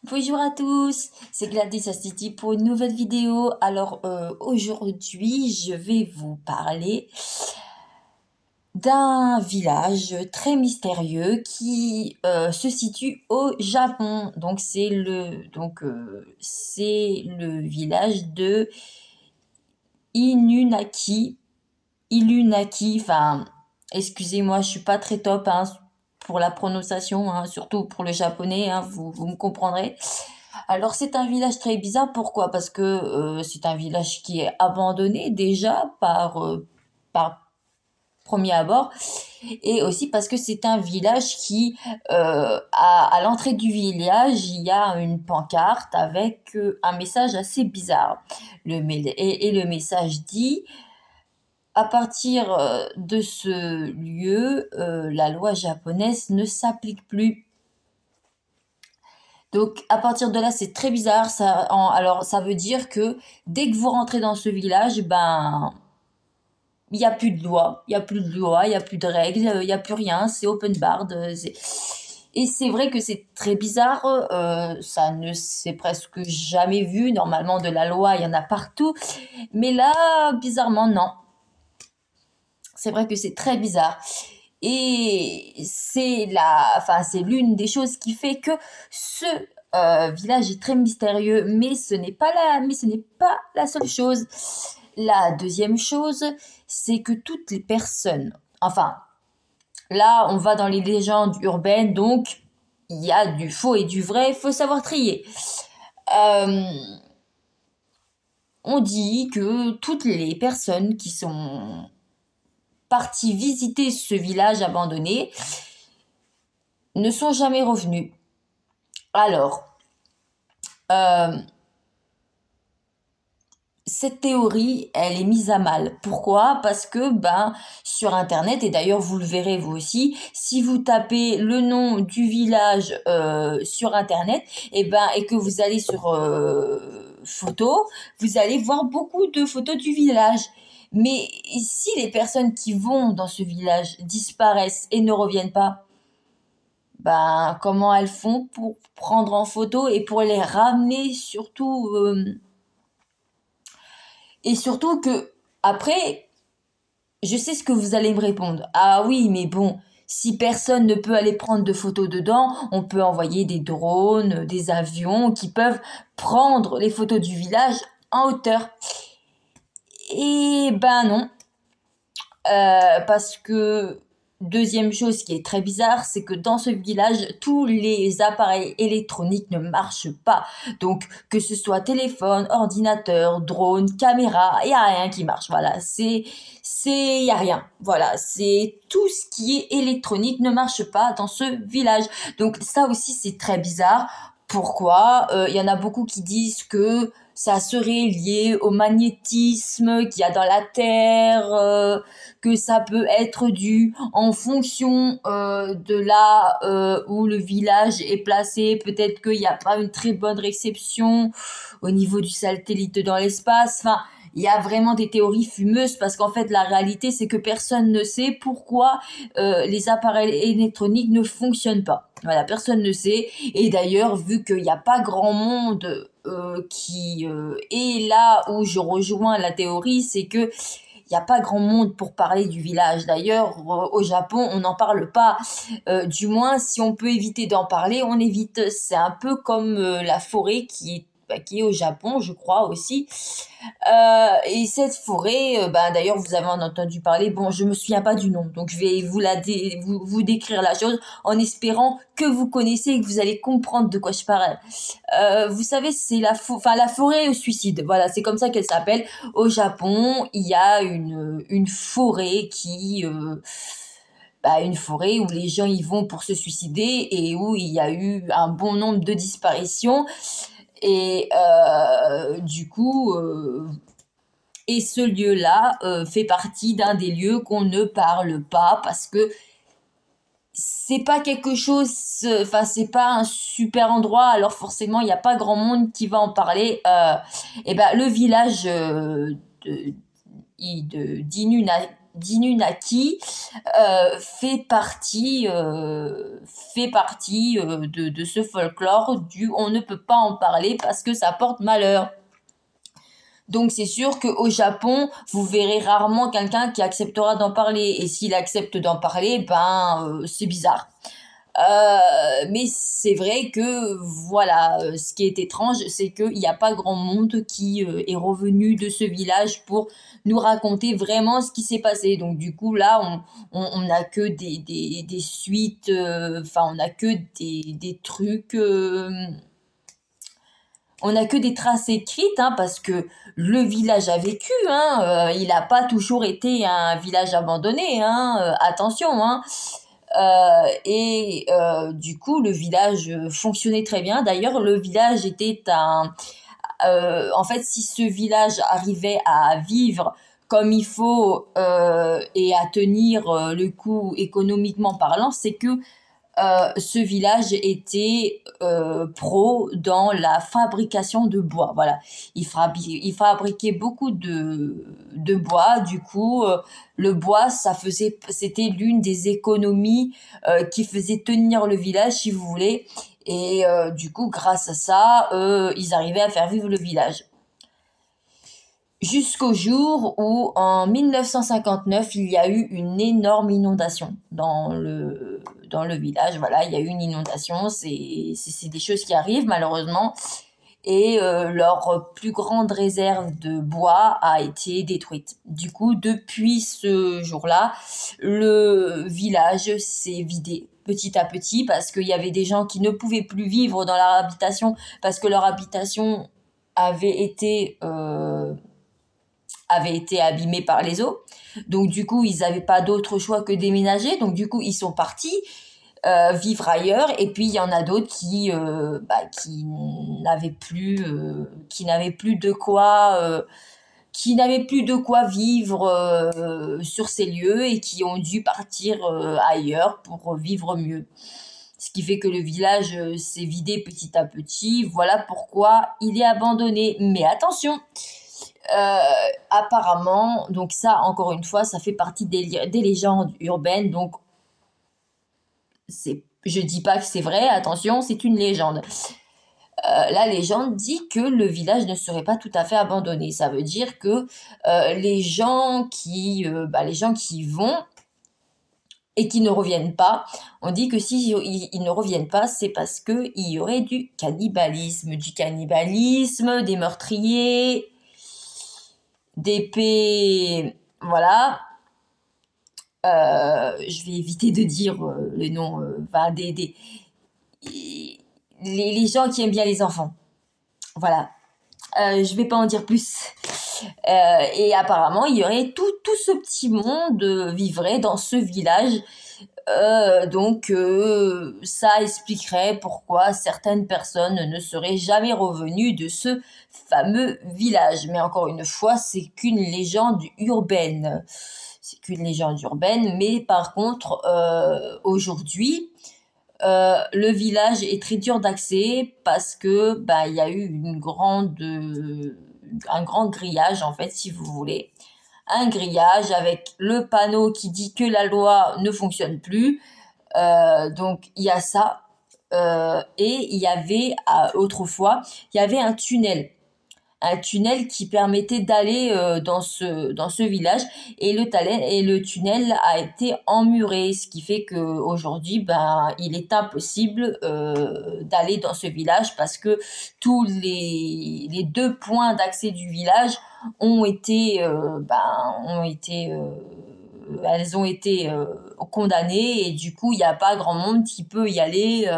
Bonjour à tous, c'est Gladys Astiti pour une nouvelle vidéo. Alors aujourd'hui, je vais vous parler d'un village très mystérieux qui se situe au Japon. Donc c'est le village de Inunaki. Ilunaki, enfin, excusez-moi, je suis pas très top hein, pour la prononciation, hein, surtout pour le japonais, hein, vous me comprendrez. Alors c'est un village très bizarre, pourquoi? Parce que c'est un village qui est abandonné déjà par premier abord, et aussi parce que c'est un village qui, à l'entrée du village, il y a une pancarte avec un message assez bizarre. Et le message dit à partir de ce lieu, la loi japonaise ne s'applique plus. Donc à partir de là, c'est très bizarre. Alors ça veut dire que dès que vous rentrez dans ce village, ben il n'y a plus de loi, il n'y a plus de loi, il n'y a plus de règles, il n'y a plus rien. C'est open bar. Et c'est vrai que c'est très bizarre. Ça ne s'est presque jamais vu. Normalement, de la loi, il y en a partout. Mais là, bizarrement, non. C'est vrai que c'est très bizarre. Et c'est l'une des choses qui fait que ce village est très mystérieux, mais ce n'est pas la seule chose. La deuxième chose, c'est que toutes les personnes, enfin, là, on va dans les légendes urbaines, donc il y a du faux et du vrai, il faut savoir trier. Euh, on dit que toutes les personnes qui sont parties visiter ce village abandonné ne sont jamais revenues. Alors, euh, cette théorie, elle est mise à mal. Pourquoi? Parce que, sur Internet, et d'ailleurs vous le verrez vous aussi, si vous tapez le nom du village sur Internet, et que vous allez sur photos, vous allez voir beaucoup de photos du village. Mais si les personnes qui vont dans ce village disparaissent et ne reviennent pas, comment elles font pour prendre en photo et pour les ramener surtout et surtout que après je sais ce que vous allez me répondre. Ah oui, mais bon, si personne ne peut aller prendre de photos dedans, on peut envoyer des drones, des avions qui peuvent prendre les photos du village en hauteur. Et ben non, parce que deuxième chose qui est très bizarre, c'est que dans ce village, tous les appareils électroniques ne marchent pas. Donc, que ce soit téléphone, ordinateur, drone, caméra, il n'y a rien qui marche. Voilà, il y a rien. Voilà, c'est tout ce qui est électronique ne marche pas dans ce village. Donc, ça aussi, c'est très bizarre. Pourquoi? Il y en a beaucoup qui disent que ça serait lié au magnétisme qu'il y a dans la Terre, que ça peut être dû en fonction de là où le village est placé. Peut-être qu'il n'y a pas une très bonne réception au niveau du satellite dans l'espace. Enfin, il y a vraiment des théories fumeuses parce qu'en fait, la réalité, c'est que personne ne sait pourquoi les appareils électroniques ne fonctionnent pas. Voilà, personne ne sait. Et d'ailleurs, vu qu'il n'y a pas grand monde qui est là où je rejoins la théorie, c'est que il n'y a pas grand monde pour parler du village. D'ailleurs, au Japon, on n'en parle pas. Du moins, si on peut éviter d'en parler, on évite. C'est un peu comme la forêt qui est au Japon, je crois aussi. Et cette forêt, d'ailleurs, vous avez en entendu parler. Bon, je me souviens pas du nom, donc je vais vous décrire la chose en espérant que vous connaissez et que vous allez comprendre de quoi je parle. Vous savez, c'est la forêt au suicide. Voilà, c'est comme ça qu'elle s'appelle. Au Japon, il y a une forêt une forêt où les gens y vont pour se suicider et où il y a eu un bon nombre de disparitions. Et du coup, et ce lieu-là fait partie d'un des lieux qu'on ne parle pas parce que c'est pas quelque chose, enfin c'est pas un super endroit, alors forcément il n'y a pas grand monde qui va en parler. Le village de d'Inunaki, d'Inunaki fait partie de ce folklore du on ne peut pas en parler parce que ça porte malheur. Donc c'est sûr qu'au Japon, vous verrez rarement quelqu'un qui acceptera d'en parler. Et s'il accepte d'en parler, c'est bizarre. Mais c'est vrai que voilà, ce qui est étrange, c'est qu'il n'y a pas grand monde qui est revenu de ce village pour nous raconter vraiment ce qui s'est passé. Donc du coup là, on n'a que des suites, on n'a que des trucs. On n'a que des traces écrites, hein, parce que le village a vécu, hein, il n'a pas toujours été un village abandonné, hein, attention, hein. Du coup, le village fonctionnait très bien. D'ailleurs, le village était en fait, si ce village arrivait à vivre comme il faut et à tenir le coup économiquement parlant, c'est que ce village était pro dans la fabrication de bois. Voilà, il fabriquait beaucoup de bois. Du coup, le bois, c'était l'une des économies qui faisait tenir le village, si vous voulez. Et du coup, grâce à ça, ils arrivaient à faire vivre le village. Jusqu'au jour où, en 1959, il y a eu une énorme inondation dans le village. Voilà, il y a eu une inondation. C'est des choses qui arrivent, malheureusement. Et leur plus grande réserve de bois a été détruite. Du coup, depuis ce jour-là, le village s'est vidé petit à petit parce qu'il y avait des gens qui ne pouvaient plus vivre dans leur habitation parce que leur habitation avait été abîmés par les eaux. Donc du coup, ils n'avaient pas d'autre choix que déménager. Donc du coup, ils sont partis vivre ailleurs. Et puis il y en a d'autres qui n'avaient plus de quoi vivre sur ces lieux et qui ont dû partir ailleurs pour vivre mieux. Ce qui fait que le village s'est vidé petit à petit. Voilà pourquoi il est abandonné. Mais attention, apparemment, donc ça, encore une fois, ça fait partie des légendes urbaines. Donc, je dis pas que c'est vrai, attention, c'est une légende. La légende dit que le village ne serait pas tout à fait abandonné. Ça veut dire que les gens qui y vont et qui ne reviennent pas, on dit que si ils ne reviennent pas, c'est parce que il y aurait du cannibalisme, des meurtriers, d'épée, voilà. Je vais éviter de dire les noms, les gens qui aiment bien les enfants. Voilà. Je vais pas en dire plus. Et apparemment, il y aurait tout ce petit monde vivrait dans ce village. Donc, ça expliquerait pourquoi certaines personnes ne seraient jamais revenues de ce fameux village. Mais encore une fois, c'est qu'une légende urbaine. C'est qu'une légende urbaine. Mais par contre, aujourd'hui, le village est très dur d'accès parce que il y a eu un grand grillage, en fait, si vous voulez. Un grillage avec le panneau qui dit que la loi ne fonctionne plus. Donc il y a ça. Et il y avait autrefois, il y avait un tunnel qui permettait d'aller dans ce village et le tunnel a été emmuré, ce qui fait qu'aujourd'hui il est impossible d'aller dans ce village parce que tous les deux points d'accès du village elles ont été condamnées et du coup il n'y a pas grand monde qui peut y aller.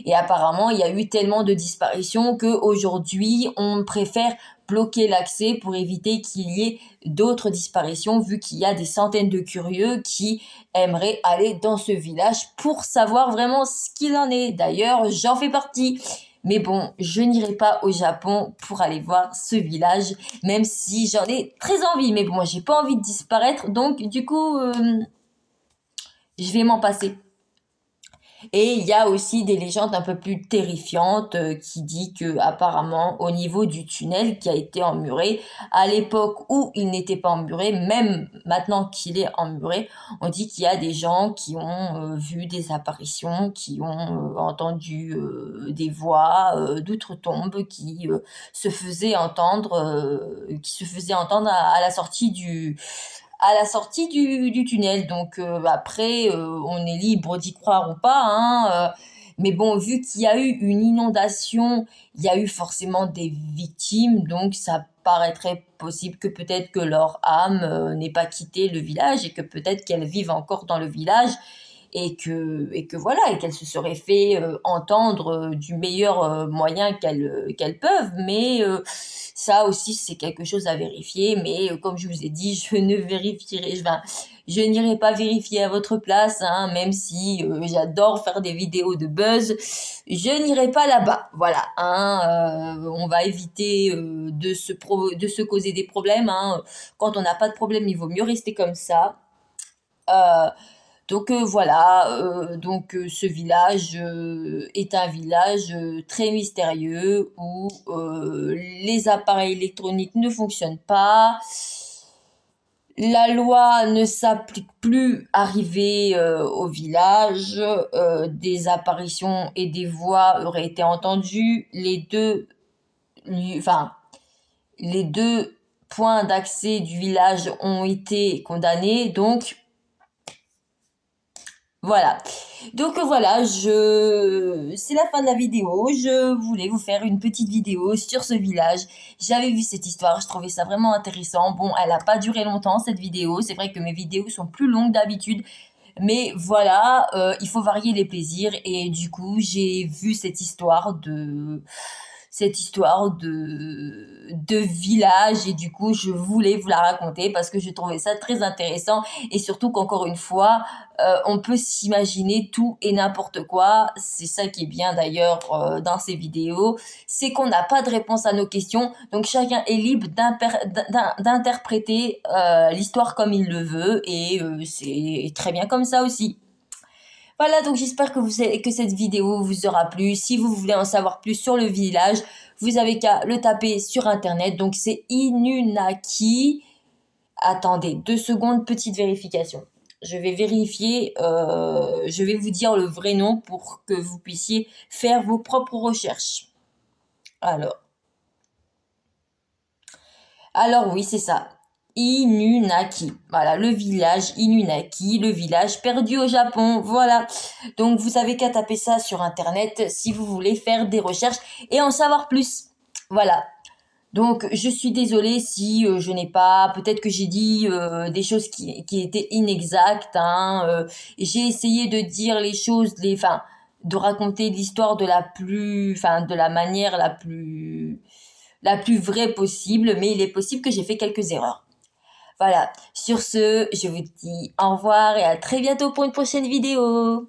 Et apparemment il y a eu tellement de disparitions qu'aujourd'hui on préfère bloquer l'accès pour éviter qu'il y ait d'autres disparitions vu qu'il y a des centaines de curieux qui aimeraient aller dans ce village pour savoir vraiment ce qu'il en est. D'ailleurs, j'en fais partie. Mais bon, je n'irai pas au Japon pour aller voir ce village, même si j'en ai très envie. Mais bon, moi, j'ai pas envie de disparaître, donc du coup, je vais m'en passer. Et il y a aussi des légendes un peu plus terrifiantes qui dit que apparemment au niveau du tunnel qui a été emmuré, à l'époque où il n'était pas emmuré, même maintenant qu'il est emmuré, on dit qu'il y a des gens qui ont vu des apparitions, qui ont entendu des voix d'outre-tombe qui se faisaient entendre à la sortie du tunnel. Donc après, on est libre d'y croire ou pas, hein, mais bon, vu qu'il y a eu une inondation, il y a eu forcément des victimes, donc ça paraîtrait possible que peut-être que leur âme n'ait pas quitté le village et que peut-être qu'elles vivent encore dans le village et que voilà, et qu'elles se seraient fait entendre du meilleur moyen qu'elles peuvent. Mais ça aussi, c'est quelque chose à vérifier. Mais comme je vous ai dit, je n'irai pas vérifier à votre place, hein, même si j'adore faire des vidéos de buzz. Je n'irai pas là-bas. Voilà, hein, on va éviter de se causer des problèmes, hein. Quand on n'a pas de problème, il vaut mieux rester comme ça. Euh, donc voilà, ce village est un village très mystérieux où les appareils électroniques ne fonctionnent pas. La loi ne s'applique plus arrivée au village. Des apparitions et des voix auraient été entendues. Enfin, les deux points d'accès du village ont été condamnés. Donc voilà. Donc voilà, c'est la fin de la vidéo. Je voulais vous faire une petite vidéo sur ce village. J'avais vu cette histoire, je trouvais ça vraiment intéressant. Bon, elle n'a pas duré longtemps cette vidéo. C'est vrai que mes vidéos sont plus longues d'habitude. Mais voilà, il faut varier les plaisirs. Et du coup, j'ai vu cette histoire de village et du coup je voulais vous la raconter parce que je trouvais ça très intéressant et surtout qu'encore une fois on peut s'imaginer tout et n'importe quoi. C'est ça qui est bien d'ailleurs dans ces vidéos, c'est qu'on n'a pas de réponse à nos questions, donc chacun est libre d'interpréter l'histoire comme il le veut et c'est très bien comme ça aussi. Voilà, donc j'espère que cette vidéo vous aura plu. Si vous voulez en savoir plus sur le village, vous avez qu'à le taper sur internet. Donc c'est Inunaki. Attendez, 2 secondes, petite vérification. Je vais vérifier, je vais vous dire le vrai nom pour que vous puissiez faire vos propres recherches. Alors oui, c'est ça. Inunaki. Voilà, le village Inunaki, le village perdu au Japon. Voilà. Donc vous avez qu'à taper ça sur internet si vous voulez faire des recherches et en savoir plus. Voilà. Donc je suis désolée si je n'ai pas, peut-être que j'ai dit des choses qui étaient inexactes, hein. J'ai essayé de dire les choses, enfin, de raconter l'histoire de la manière la plus vraie possible, mais il est possible que j'ai fait quelques erreurs. Voilà, sur ce, je vous dis au revoir et à très bientôt pour une prochaine vidéo.